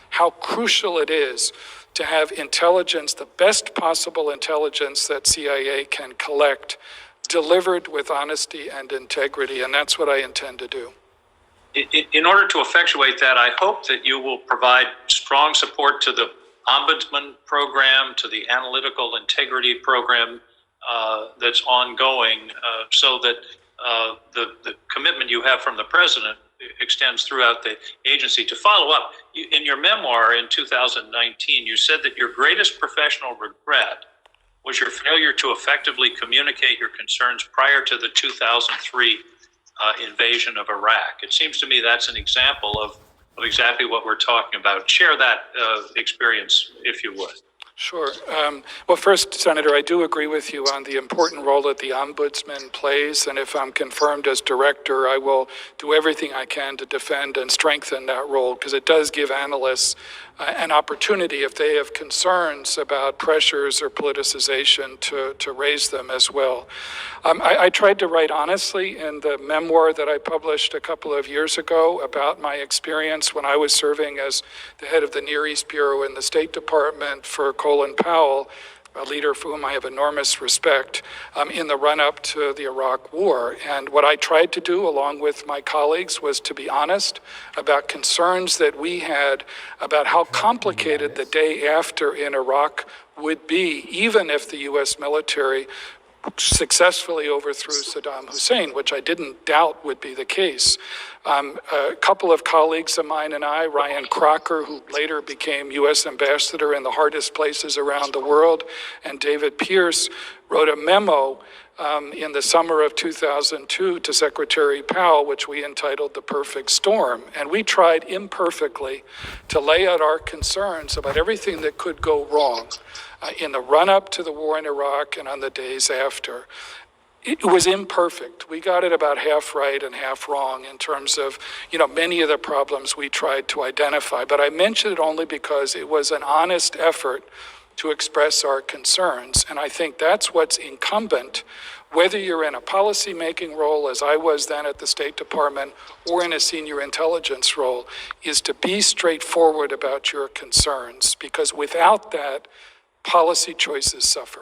how crucial it is to have intelligence, the best possible intelligence that CIA can collect, delivered with honesty and integrity, and that's what I intend to do. In order to effectuate that, I hope that you will provide strong support to the Ombudsman program, to the analytical integrity program that's ongoing, so that the commitment you have from the president extends throughout the agency. To follow up, in your memoir in 2019, you said that your greatest professional regret was your failure to effectively communicate your concerns prior to the 2003 invasion of Iraq. It seems to me that's an example of exactly what we're talking about. Share that experience, if you would. Sure. Well, first, Senator, I do agree with you on the important role that the Ombudsman plays, and if I'm confirmed as director, I will do everything I can to defend and strengthen that role, because it does give analysts an opportunity, if they have concerns about pressures or politicization, to raise them as well. I tried to write honestly in the memoir that I published a couple of years ago about my experience when I was serving as the head of the Near East Bureau in the State Department for Colin Powell, a leader for whom I have enormous respect, in the run-up to the Iraq War. And what I tried to do, along with my colleagues, was to be honest about concerns that we had about how complicated the day after in Iraq would be, even if the U.S. military successfully overthrew Saddam Hussein, which I didn't doubt would be the case. A couple of colleagues of mine and I, Ryan Crocker, who later became U.S. ambassador in the hardest places around the world, and David Pierce, wrote a memo in the summer of 2002 to Secretary Powell, which we entitled The Perfect Storm. And we tried imperfectly to lay out our concerns about everything that could go wrong in the run-up to the war in Iraq and on the days after. It was imperfect. We got it about half right and half wrong in terms of, many of the problems we tried to identify. But I mention it only because it was an honest effort to express our concerns. And I think that's what's incumbent, whether you're in a policy-making role, as I was then at the State Department, or in a senior intelligence role, is to be straightforward about your concerns. Because without that, policy choices suffer.